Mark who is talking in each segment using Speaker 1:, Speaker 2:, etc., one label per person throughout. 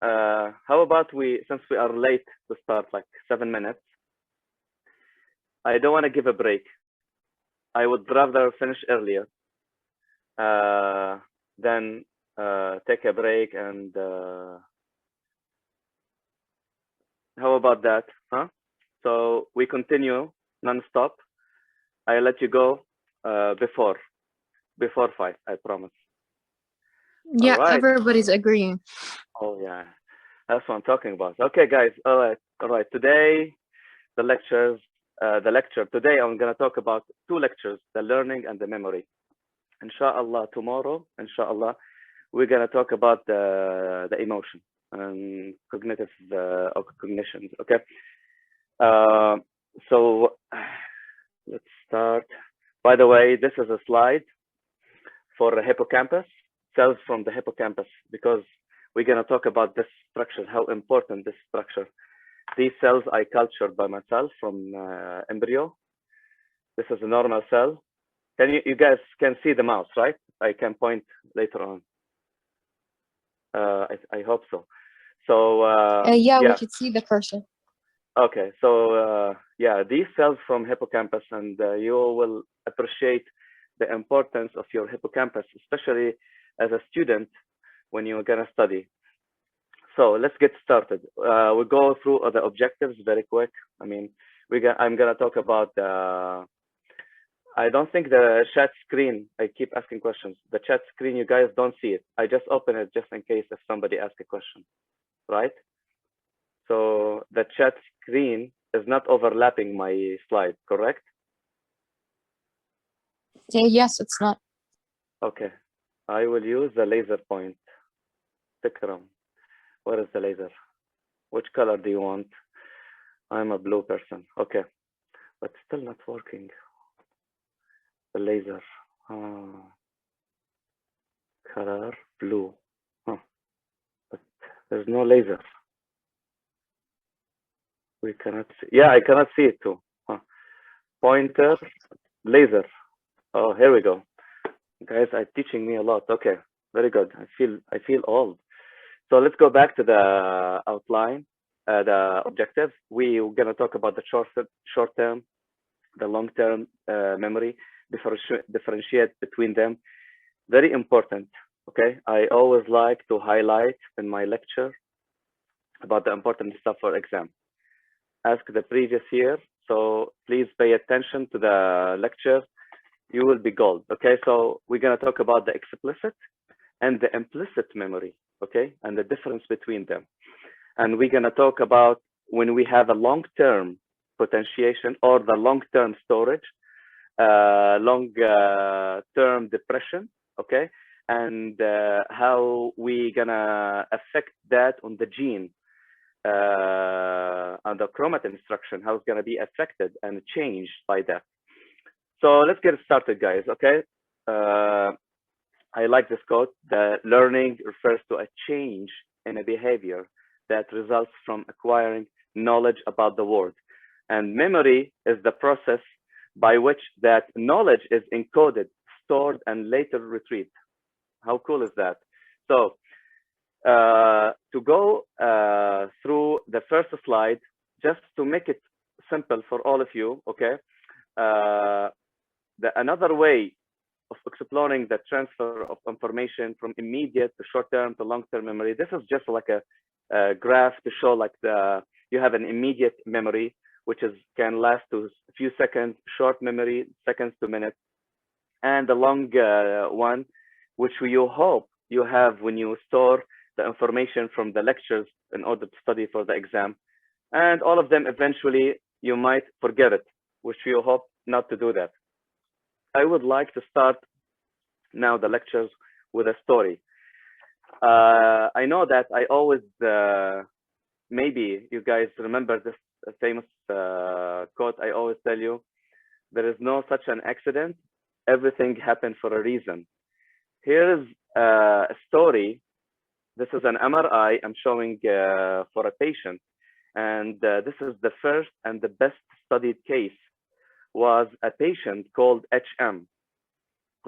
Speaker 1: how about since we are late to start, like 7 minutes, I don't want to give a break. I would rather finish earlier uh, than take a break. And how about that? Huh? So we continue non-stop. I let you go before 5, I promise. All
Speaker 2: Yeah,
Speaker 1: right.
Speaker 2: everybody's agreeing.
Speaker 1: Oh yeah, that's what I'm talking about. Okay, guys. All right. Today, the lecture. Today, I'm gonna talk about two lectures: the learning and the memory. Inshallah, tomorrow, inshallah, we're gonna talk about the emotion and cognitive or cognition. Okay. Uh, so let's start. By the way, this is a slide for the hippocampus, cells from the hippocampus, because we're going to talk about this structure, how important this structure. These cells I cultured by myself from embryo. This is a normal cell. You guys can see the mouse, right? I can point later on. I hope so. So
Speaker 2: Yeah, we
Speaker 1: yeah.
Speaker 2: could see the cursor.
Speaker 1: Okay. So yeah, these cells from hippocampus, and you will appreciate the importance of your hippocampus, especially as a student when you're gonna study. So let's get started. We'll go through the objectives very quick. I mean, I'm gonna talk about I don't think the chat screen, I keep asking questions. The chat screen, you guys don't see it. I just open it just in case if somebody asks a question, right? So the chat screen is not overlapping my slide, correct?
Speaker 2: Yes, it's not.
Speaker 1: Okay. I will use the laser point. Tikram. Where is the laser? Which color do you want? I'm a blue person. Okay. But still not working. The laser. Color blue. Huh. But there's no laser. We cannot see. Yeah, I cannot see it too. Huh. Pointer, laser. Oh, here we go. Guys are teaching me a lot. Okay, very good. I feel old. So let's go back to the outline, the objectives. We're gonna talk about the short term, the long term memory, differentiate between them. Very important. Okay, I always like to highlight in my lecture about the important stuff for exam. Ask the previous year, so please pay attention to the lecture. You will be gold. Okay, so we're gonna talk about the explicit and the implicit memory. Okay, and the difference between them. And we're gonna talk about when we have a long-term potentiation or the long-term storage, long-term depression. Okay, and how we gonna affect that on the gene and the chromatin structure, how it's gonna be affected and changed by that. So let's get started, guys. Okay. I like this quote. The learning refers to a change in a behavior that results from acquiring knowledge about the world. And memory is the process by which that knowledge is encoded, stored, and later retrieved. How cool is that? So to go through the first slide, just to make it simple for all of you, okay? Another way of exploring the transfer of information from immediate to short-term to long-term memory. This is just like a graph to show like you have an immediate memory, which can last to a few seconds, short memory, seconds to minutes, and the long one, which you hope you have when you store the information from the lectures in order to study for the exam. And all of them eventually you might forget it, which you hope not to do that. I would like to start now the lectures with a story. I know that I always, maybe you guys remember this famous quote I always tell you, there is no such an accident, everything happened for a reason. Here is a story. This is an MRI I'm showing for a patient. And this is the first and the best studied case was a patient called HM.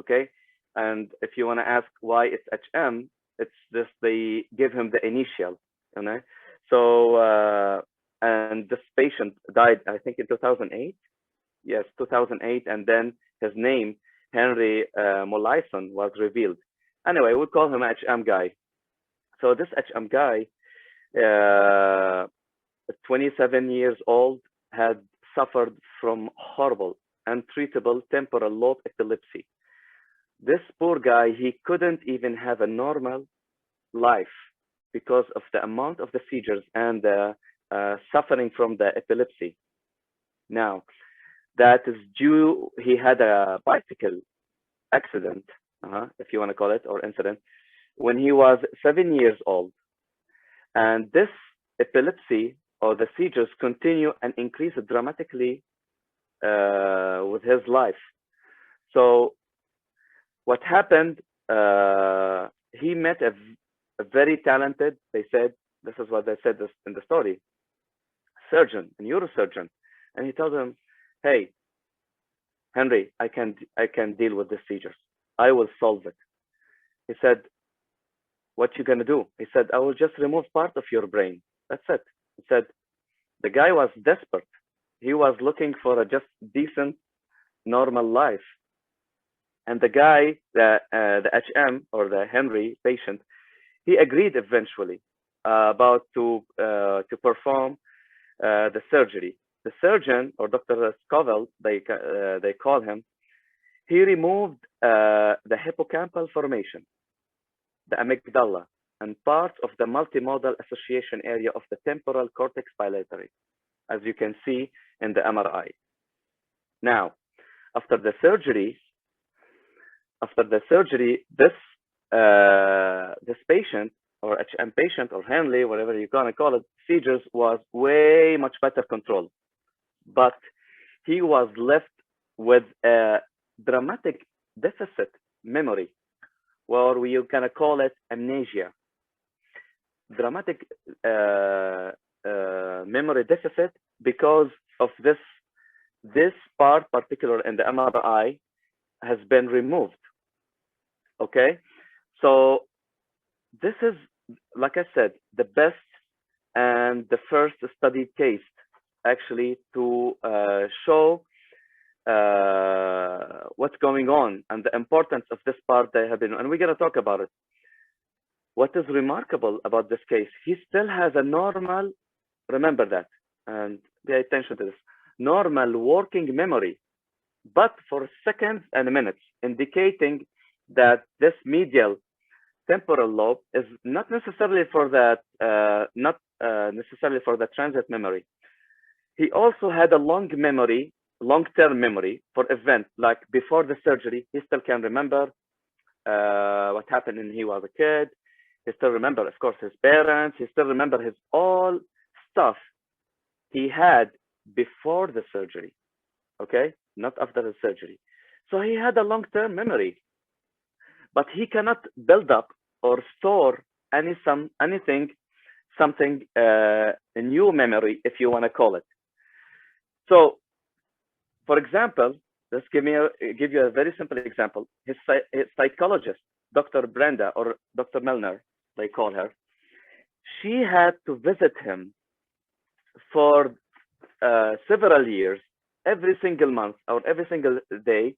Speaker 1: Okay. And if you want to ask why it's HM, it's just they give him the initial. Okay? So, and this patient died, I think, in 2008. Yes, 2008, and then his name, Henry Molaison, was revealed. Anyway, we call him HM guy. So this HM guy, 27 years old, had suffered from horrible, untreatable temporal lobe epilepsy. This poor guy, he couldn't even have a normal life because of the amount of the seizures and the suffering from the epilepsy. Now, that is due, he had a bicycle accident, if you want to call it, or incident, when he was 7 years old. And this epilepsy or the seizures continue and increase dramatically with his life. So what happened, he met a very talented, they said, this is what they said in the story, surgeon, a neurosurgeon. And he told him, hey, Henry, I can deal with the seizures. I will solve it. He said, what you gonna do? He said, I will just remove part of your brain. That's it. He said, the guy was desperate. He was looking for a just decent, normal life. And the guy, the HM or the Henry patient, he agreed eventually about to perform the surgery. The surgeon, or Dr. Scoville, they call him, he removed the hippocampal formation, the amygdala, and parts of the multimodal association area of the temporal cortex bilaterally, as you can see in the MRI. Now, after the surgery, this patient, or HM patient, or Henley, whatever you're gonna call it, seizures was way much better controlled. But he was left with a dramatic deficit memory, or we can call it amnesia. Dramatic memory deficit because of this part, particular in the MRI, has been removed. Okay, so this is, like I said, the best and the first studied case actually to show what's going on and the importance of this part they have been, and we're going to talk about it. What is remarkable about this case, he still has a normal, remember that, and pay attention to this, normal working memory, but for seconds and minutes, indicating that this medial temporal lobe is not necessarily for that, necessarily for the transit memory. He also had a long-term memory for events like before the surgery. He still can remember what happened when he was a kid. He still remember, of course, his parents. He still remember his all stuff he had before the surgery. Okay, not after the surgery. So he had a long-term memory, but he cannot build up or store something, a new memory, if you want to call it. So, for example, let's give you a very simple example. His psychologist, Dr. Brenda, or Dr. Milner, they call her, she had to visit him for several years, every single month or every single day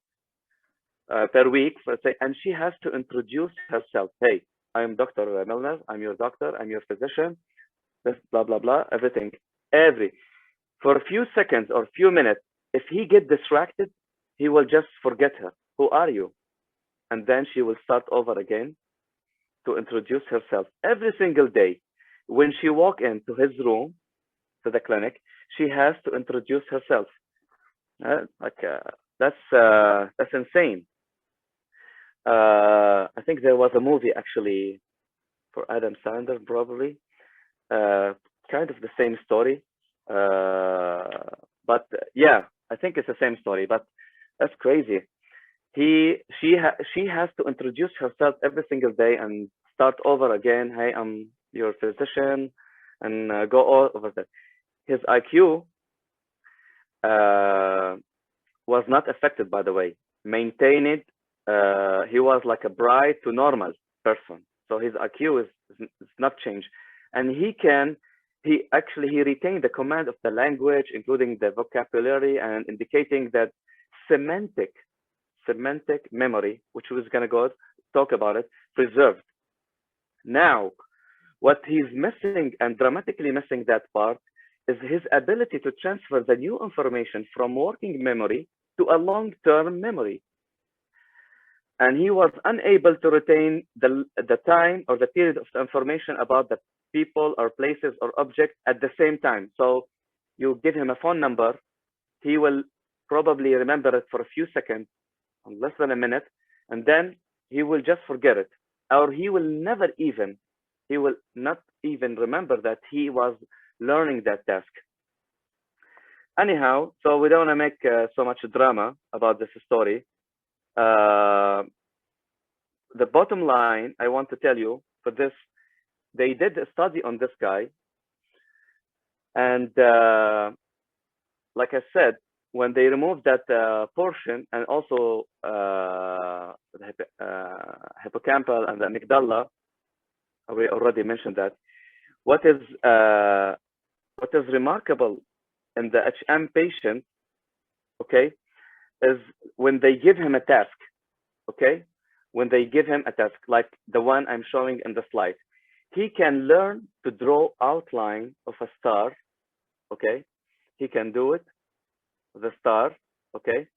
Speaker 1: per week, let's say, and she has to introduce herself. Hey, I'm Dr. Milner, I'm your doctor, I'm your physician, this blah, blah, blah, everything. For a few seconds or few minutes, if he get distracted, he will just forget her. Who are you? And then she will start over again to introduce herself every single day. When she walk into his room, to the clinic, she has to introduce herself. That's insane. I think there was a movie actually for Adam Sandler, probably, kind of the same story. But yeah, I think it's the same story. But that's crazy. She has to introduce herself every single day and start over again. Hey, I'm your physician, and go all over that. His IQ was not affected, by the way. Maintained. He was like a bright to normal person. So his IQ is not changed. and he retained the command of the language, including the vocabulary, and indicating that semantic memory, which was going to go talk about it, preserved. Now, what he's missing and dramatically missing that part is his ability to transfer the new information from working memory to a long-term memory. And he was unable to retain the time or the period of the information about the people or places or objects at the same time. So you give him a phone number, he will probably remember it for a few seconds, less than a minute, and then he will just forget it. Or he will not even remember that he was learning that task. Anyhow, so we don't want to make so much drama about this story. The bottom line I want to tell you for this, they did a study on this guy, and like I said, when they removed that portion and also the hippocampal and the amygdala, we already mentioned that. What is remarkable in the HM patient, okay, is when they give him a task, okay, when they give him a task like the one I'm showing in the slide, he can learn to draw outline of a star, okay, he can do it, the star, okay,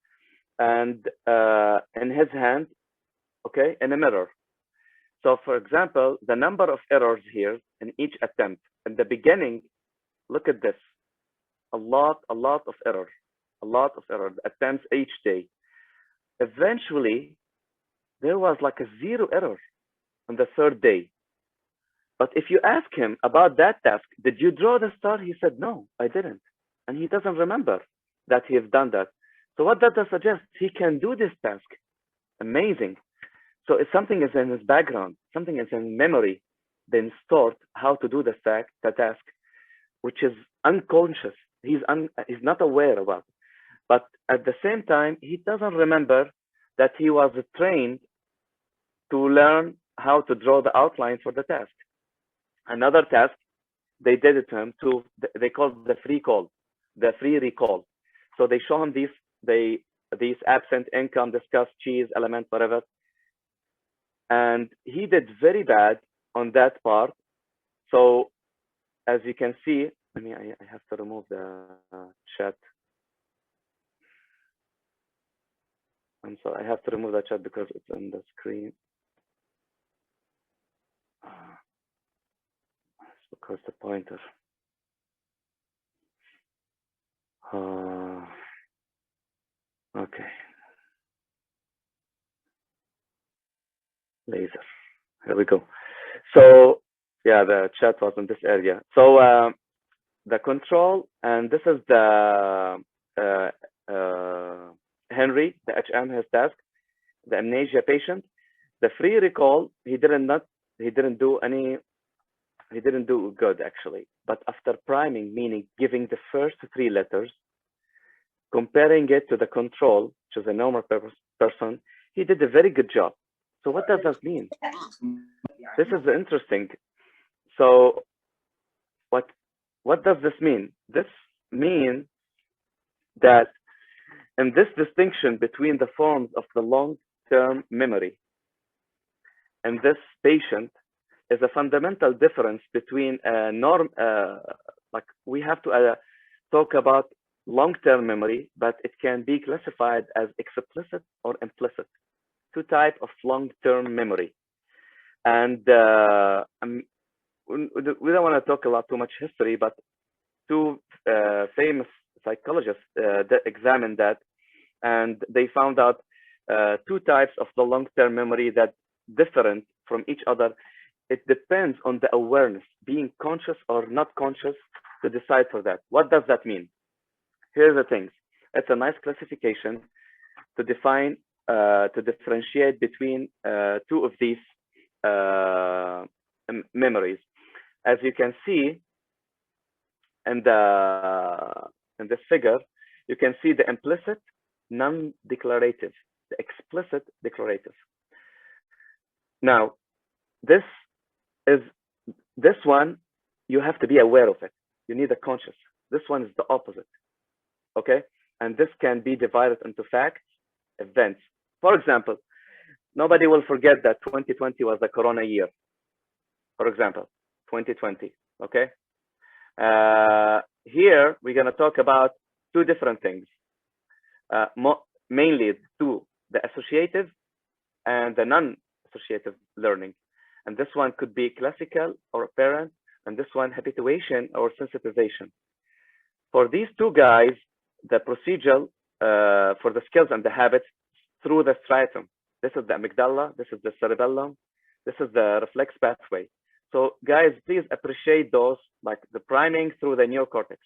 Speaker 1: and in his hand, okay, in a mirror. So for example, the number of errors here in each attempt, in the beginning, look at this, a lot of errors, attempts each day. Eventually, there was like a 0 error on the 3rd day. But if you ask him about that task, did you draw the star? He said, no, I didn't. And he doesn't remember that he has done that. So what does that suggest? He can do this task. Amazing. So if something is in his background, something is in memory, then stored how to do the task, which is unconscious. He's not aware about it. But at the same time, he doesn't remember that he was trained to learn how to draw the outline for the task. Another task, they did it to him too. They called the free recall. So they show him these absent, income, discuss, cheese, element, whatever. And he did very bad on that part. So as you can see, I have to remove the chat. I'm sorry, I have to remove the chat because it's on the screen. It's because the pointer. Okay. Laser. Here we go. So yeah, the chat was in this area. So the control, and this is the Henry, the HM, his task, the amnesia patient. The free recall, he didn't do good actually. But after priming, meaning giving the first 3 letters, comparing it to the control, which is a normal person, he did a very good job. So what does that mean? This is interesting. So what does this mean? This means that in this distinction between the forms of the long-term memory and this patient is a fundamental difference between a norm, like we have to talk about long-term memory, but it can be classified as explicit or implicit, 2 types of long-term memory. And we don't want to talk too much history, but 2 famous psychologists that examined that, and they found out 2 types of the long-term memory that different from each other. It depends on the awareness, being conscious or not conscious to decide for that. What does that mean? Here's the things. It's a nice classification to define, to differentiate between 2 of these memories. As you can see in this figure, you can see the implicit, non-declarative, the explicit declarative. Now, this one you have to be aware of it. You need a conscious. This one is the opposite. Okay? And this can be divided into facts, events. For example, nobody will forget that 2020 was the corona year. For example, 2020. Okay? Here, we're going to talk about two different things. Mainly two, the associative and the non-associative learning. And this one could be classical or apparent, and this one habituation or sensitization. For these two guys, the procedural for the skills and the habits through the striatum. This is the amygdala, this is the cerebellum, this is the reflex pathway. So guys, please appreciate those, like the priming through the neocortex.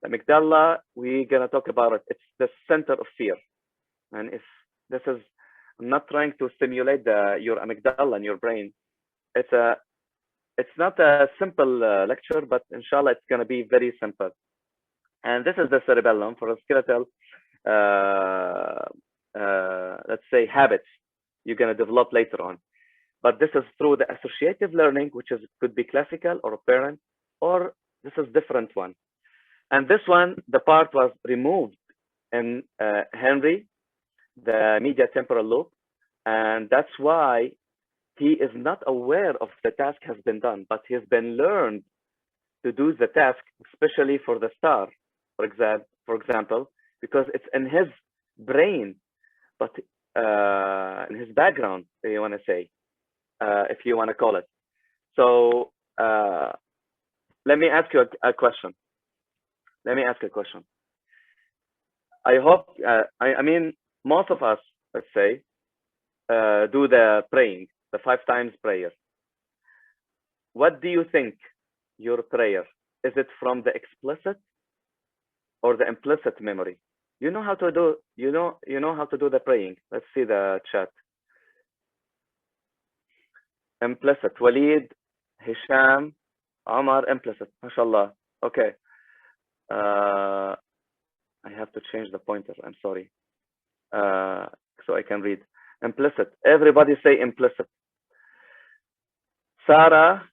Speaker 1: The amygdala, we're gonna talk about it. It's the center of fear. And if this is, I'm not trying to stimulate your amygdala in your brain. It's not a simple lecture, but inshallah, it's gonna be very simple. And this is the cerebellum for a skeletal, let's say, habits you're gonna develop later on. But this is through the associative learning, which could be classical or apparent, or this is different one. And this one, the part was removed in Henry, the media temporal loop, and that's why he is not aware of the task has been done, but he's been learned to do the task, especially for the star, for example, because it's in his brain, but in his background, you want to say, if you want to call it. So let me ask you a question. I hope, I mean, most of us, let's say, do the praying, the 5 times prayer. What do you think your prayer? Is it from the explicit or the implicit memory? You know how to do, you know how to do the praying. Let's see the chat. Implicit, Walid, Hisham, Omar, implicit, mashallah. Okay. I have to change the pointer, I'm sorry. So I can read. Implicit, everybody say implicit. Sarah,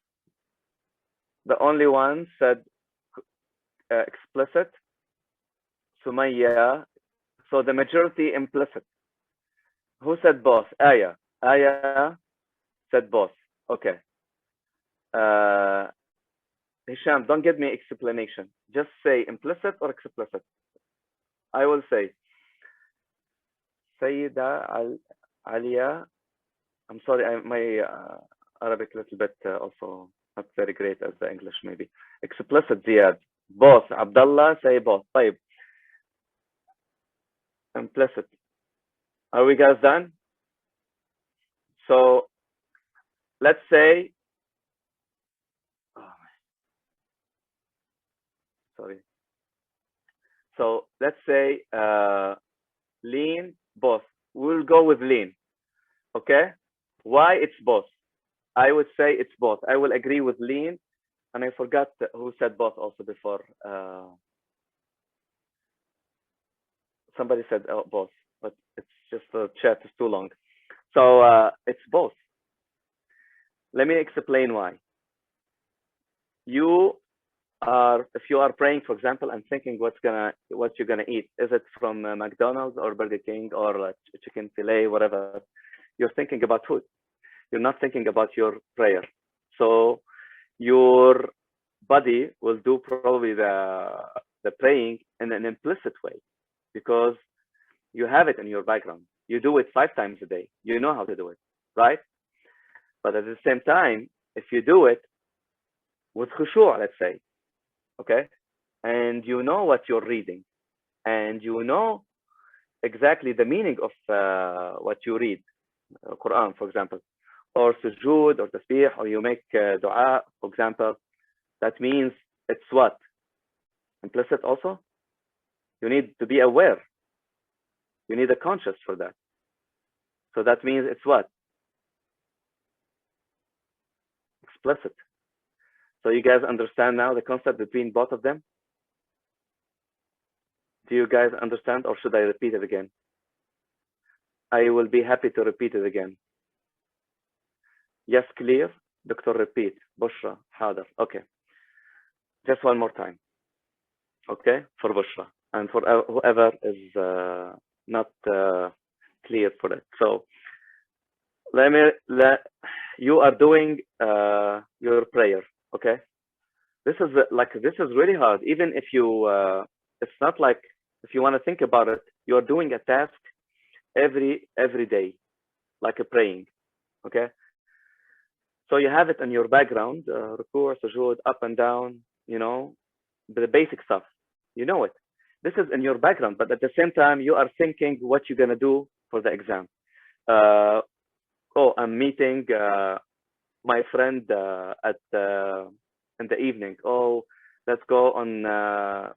Speaker 1: the only one, said explicit. Sumaya, so the majority implicit. Who said both? Aya said both. Okay. Hisham, don't give me explanation. Just say implicit or explicit. I will say. Sayyida Aliya, I'm sorry, my Arabic a little bit also not very great as the English maybe. Explicit, Ziyad. Both. Abdullah, say both. طيب. Implicit. Are we guys done? So let's say, sorry. So let's say lean, both. We'll go with lean. Okay? Why it's both? I would say it's both. I will agree with lean, and I forgot who said both also before. Somebody said both, but it's just the chat is too long. So it's both. Let me explain why. You are, if you are praying, for example, and thinking what you're gonna eat, is it from McDonald's or Burger King or chicken fillet, whatever? You're thinking about food. You're not thinking about your prayer. So your body will do probably the praying in an implicit way, because you have it in your background. You do it 5 times a day. You know how to do it, right? But at the same time, if you do it with khushu', let's say, okay, and you know what you're reading, and you know exactly the meaning of what you read, Quran, for example, or sujood, or tasbih, or you make dua, for example, that means it's what? Implicit also? You need to be aware. You need a conscious for that. So that means it's what? Explicit. So you guys understand now the concept between both of them? Do you guys understand, or should I repeat it again? I will be happy to repeat it again. Yes, clear? Doctor, repeat. Bushra, Hadar. Okay. just one more time, okay, for Bushra and for whoever is not clear for it. So you are doing your prayer, okay? This is really hard. Even if you, it's not like, if you want to think about it, you are doing a task every day, like a praying, okay? So you have it in your background, ruku', sujood, up and down, you know, the basic stuff, you know it. This is in your background, but at the same time, you are thinking what you're gonna do for the exam. Oh, I'm meeting my friend in the evening. Oh, let's go on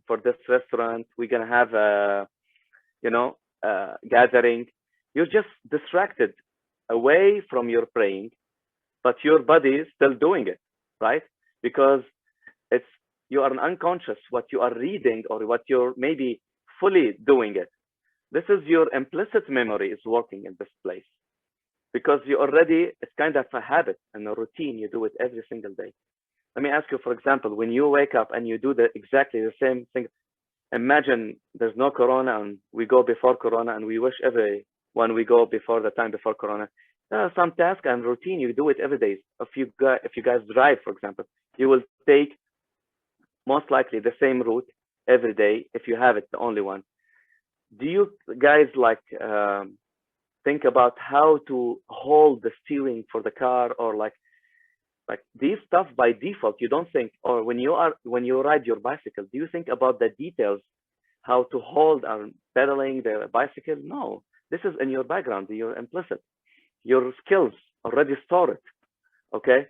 Speaker 1: for this restaurant. We're gonna have a, you know, gathering. You're just distracted away from your praying, but your body is still doing it, right? Because it's, you are unconscious what you are reading or what you're maybe fully doing it. This is your implicit memory is working in this place, because you already, it's kind of a habit and a routine. You do it every single day. Let me ask you, for example, when you wake up and you do exactly the same thing, imagine there's no corona and we go before corona, and we wish everyone we go before the time before corona. Some task and routine, you do it every day. If you guys drive, for example, you will take most likely the same route every day if you have it, the only one. Do you guys like think about how to hold the steering for the car, or like these stuff by default you don't think? Or when you ride your bicycle, do you think about the details, how to hold and pedaling the bicycle? No, this is in your background, you're implicit. Your skills already stored it, okay?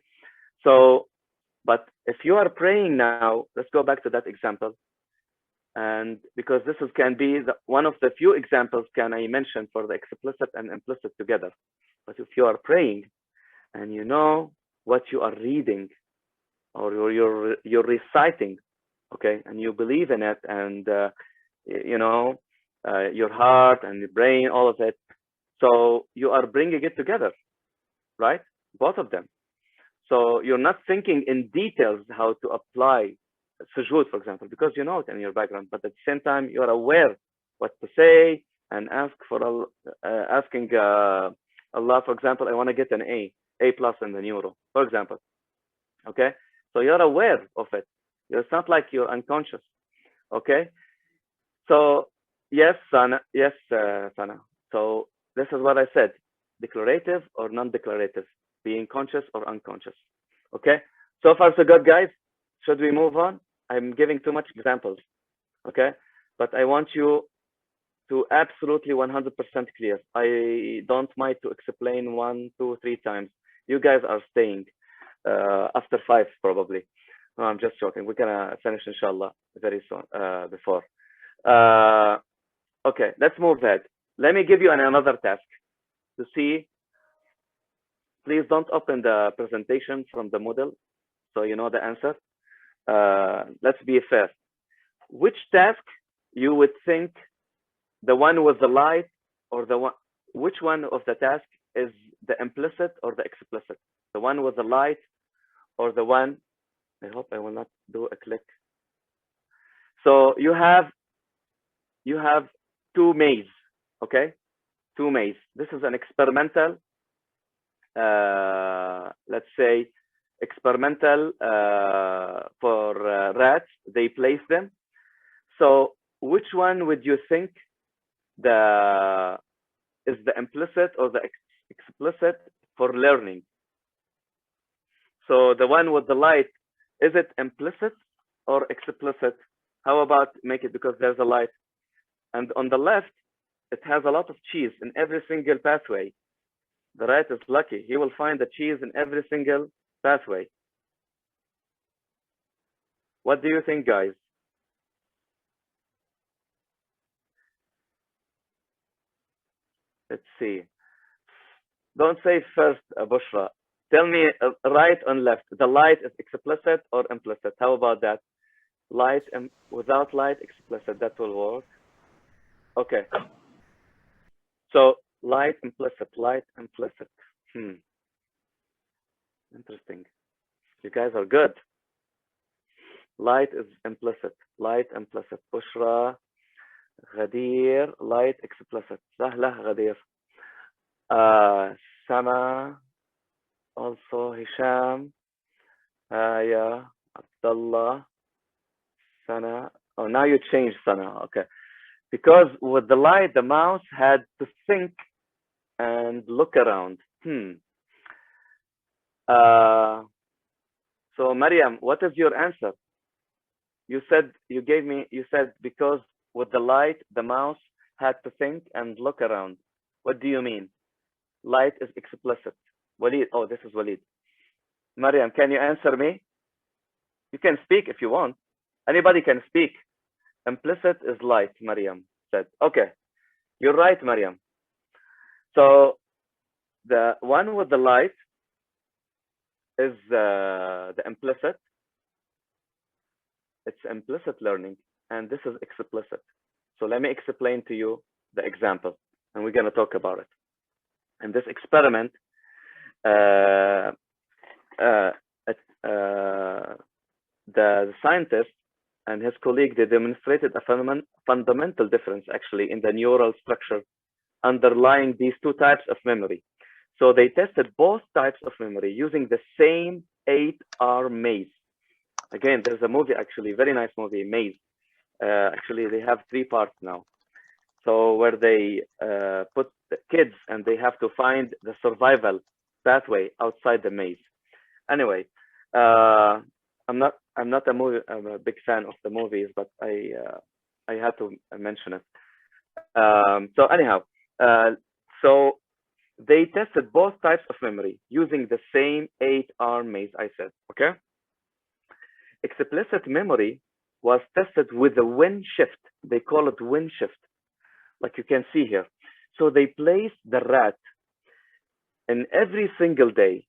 Speaker 1: So, but if you are praying now, let's go back to that example. And because this can be one of the few examples can I mention for the explicit and implicit together. But if you are praying and you know what you are reading, or you're reciting, okay, and you believe in it, and you know, your heart and your brain, all of it, so you are bringing it together, right? Both of them. So you're not thinking in details how to apply sujood, for example, because you know it in your background, but at the same time, you're aware what to say and asking Allah, for example, I want to get an A+ in the neuro, for example. Okay, so you're aware of it. It's not like you're unconscious. Okay, so yes, Sana. Yes, Sana. So this is what I said: declarative or non-declarative, being conscious or unconscious. Okay, so far so good, guys. Should we move on? I'm giving too much examples. Okay, but I want you to absolutely 100% clear. I don't mind to explain 1, 2, 3 times. You guys are staying after 5 probably. No, I'm just joking. We're gonna finish inshallah very soon before. Okay, let's move ahead. Let me give you another task to see. Please don't open the presentation from the model, so you know the answer. Let's be fair. Which task you would think the one with the light, or the one, which one of the task is the implicit or the explicit? The one with the light, or the one, I hope I will not do a click. So you have 2 maze, okay? 2 maze. This is an experimental, let's say, experimental for rats. They place them. So which one would you think is the implicit or the explicit for learning? So the one with the light, is it implicit or explicit? How about make it, because there's a light, and on the left it has a lot of cheese in every single pathway. The rat is lucky, he will find the cheese in every single pathway. What do you think, guys? Let's see. Don't say first, Bushra. Tell me right and left. The light is explicit or implicit? How about that? Light and without light, explicit. That will work. Okay. So light, implicit, light, implicit. Interesting. You guys are good. light is implicit. Light implicit. Bushra, Ghadir, light explicit. Sahla, Ghadir. Sama, also Hisham, Aya, Abdullah, Sana. Oh, now you changed Sana. Okay. Because with the light, the mouse had to think and look around. So Mariam, what is your answer? You said because with the light, the mouse had to think and look around. What do you mean? Light is explicit. Walid, oh, this is Walid. Mariam, can you answer me? You can speak if you want. Anybody can speak. Implicit is light, Mariam said. Okay, you're right, Mariam. So the one with the light is the implicit. It's implicit learning, and this is explicit. So let me explain to you the example, and we're going to talk about it. In this experiment, the scientist and his colleague, they demonstrated a fundamental difference actually in the neural structure underlying these two types of memory. So they tested both types of memory using the same 8R maze. Again, there's a movie, actually, very nice movie, Maze. Actually, they have 3 parts now. So where they put the kids and they have to find the survival pathway outside the maze. Anyway, I'm not I'm a big fan of the movies, but I had to mention it. So anyhow, so they tested both types of memory using the same 8R maze I said, okay? Explicit memory was tested with a win shift. They call it win shift, like you can see here. So they placed the rat in every single day.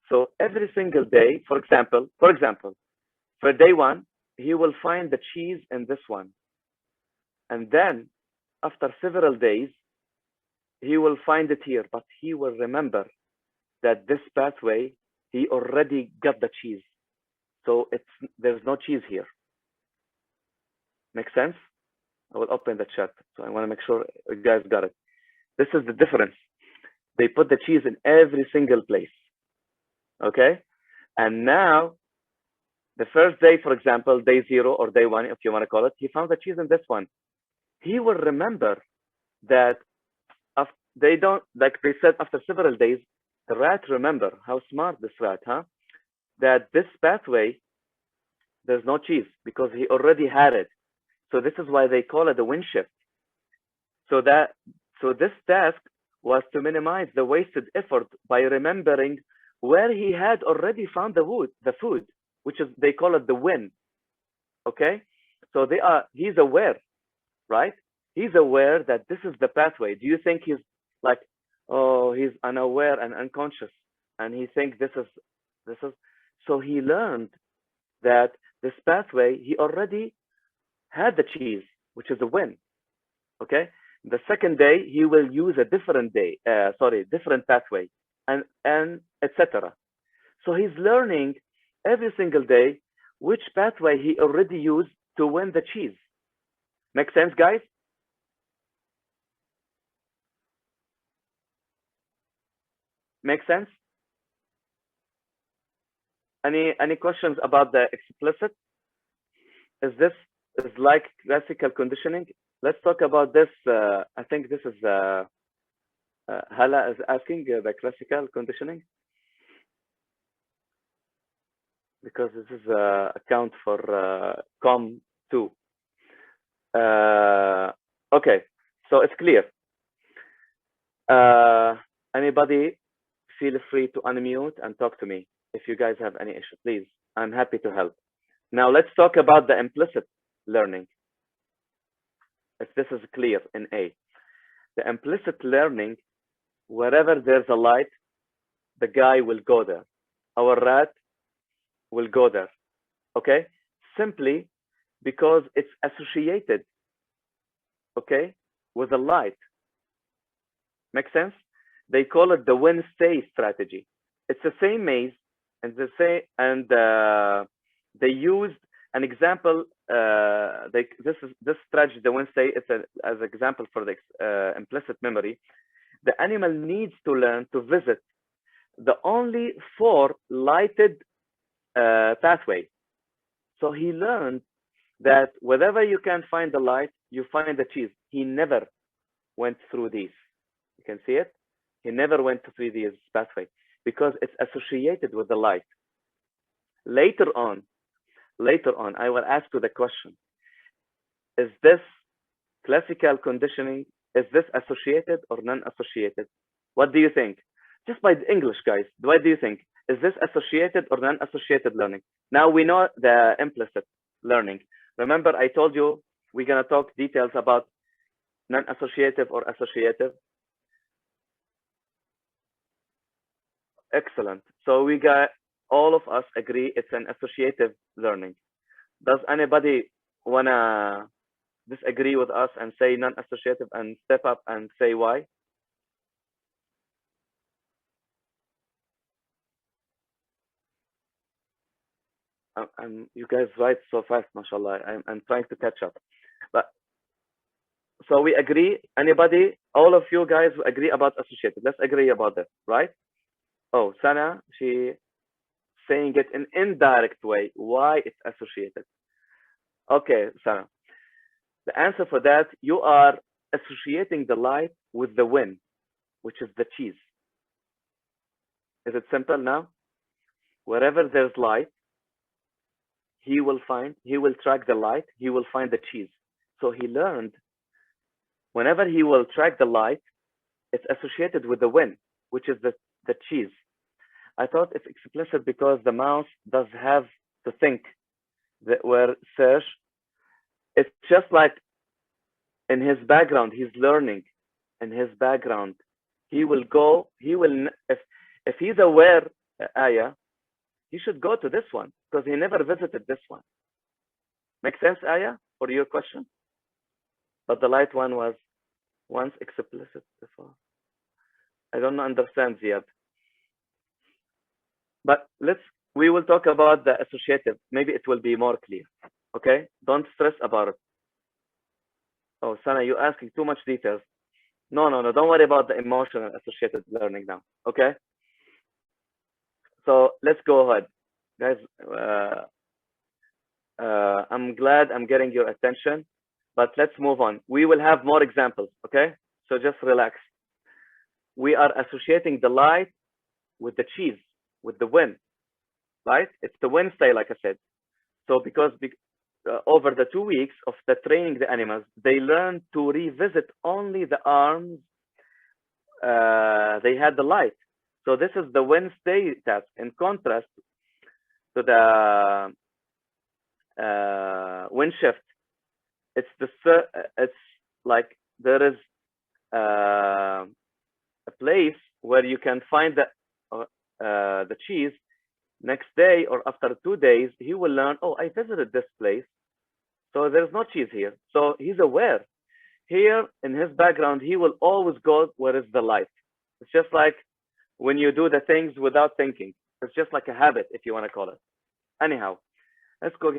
Speaker 1: So every single day, for example, for day 1, he will find the cheese in this one. And then after several days, he will find it here, but he will remember that this pathway, he already got the cheese. So there's no cheese here. Make sense? I will open the chat. So I want to make sure you guys got it. This is the difference. They put the cheese in every single place. Okay? And now, the first day, for example, day 0 or day 1, if you want to call it, he found the cheese in this one. He will remember that they don't, like they said, after several days, the rat remember, how smart this rat, huh? That this pathway, there's no cheese because he already had it. So this is why they call it a win shift. So this task was to minimize the wasted effort by remembering where he had already found the food, which is, they call it the win. Okay? So he's aware, right? He's aware that this is the pathway. Do you think he's like, oh, he's unaware and unconscious, and he thinks this is, so he learned that this pathway, he already had the cheese, which is a win. Okay? The second day, he will use a different pathway, and etc. So he's learning every single day which pathway he already used to win the cheese. Make sense, guys? Make sense? Any questions about the explicit? Is like classical conditioning? Let's talk about this. I think this is Hala is asking the classical conditioning, because this is account for COM2. Okay, so it's clear. Anybody feel free to unmute and talk to me if you guys have any issue, please. I'm happy to help. Now let's talk about the implicit learning. If this is clear in A. The implicit learning, wherever there's a light, the guy will go there. Our rat will go there. Okay? Simply because it's associated, okay, with a light. Make sense? They call it the win-stay strategy. It's the same maze, and they used an example. This strategy, the Wednesday, it's as example for the implicit memory. The animal needs to learn to visit the only 4 lighted pathway. So he learned that wherever you can find the light, you find the cheese. He never went through these. You can see it. He never went through these pathway because it's associated with the light. Later on, I will ask you the question: is this classical conditioning? Is this associated or non-associated? What do you think? Just by the English, guys. What do you think? Is this associated or non-associated learning? Now we know the implicit learning. Remember, I told you we're gonna talk details about non-associative or associative. Excellent. So we got, all of us agree it's an associative learning. Does anybody wanna disagree with us and say non-associative and step up and say why? You guys write so fast, mashallah. I'm trying to catch up. But so we agree. Anybody? All of you guys agree about associated. Let's agree about this, right? Oh, Sana, she saying it in indirect way. Why it's associated? Okay, Sana. The answer for that, you are associating the light with the win, which is the cheese. Is it simple now? Wherever there's light, he will track the light, he will find the cheese. So he learned whenever he will track the light, it's associated with the win, which is the cheese. I thought it's explicit because the mouse does have to think that where search, it's just like in his background, he's learning in his background. He will go, if he's aware, Aya, he should go to this one because he never visited this one. Make sense, Aya, for your question? But the light one was once explicit before. I don't understand, Ziad. But we will talk about the associative. Maybe it will be more clear. Okay? Don't stress about it. Oh, Sana, you're asking too much details. No. Don't worry about the emotional associated learning now. Okay? So let's go ahead. Guys, I'm glad I'm getting your attention, but let's move on. We will have more examples, okay? So just relax. We are associating the light with the cheese, with the win, right? It's the Wednesday, like I said. So because over the 2 weeks of the training the animals, they learn to revisit only the arms they had the light. So this is the Wednesday task. In contrast to the wind shift, it's like there is a place where you can find the cheese. Next day or after 2 days, he will learn, oh, I visited this place, so there's no cheese here. So he's aware. Here in his background, he will always go where is the light. It's just like when you do the things without thinking. It's just like a habit, if you want to call it. Anyhow, let's go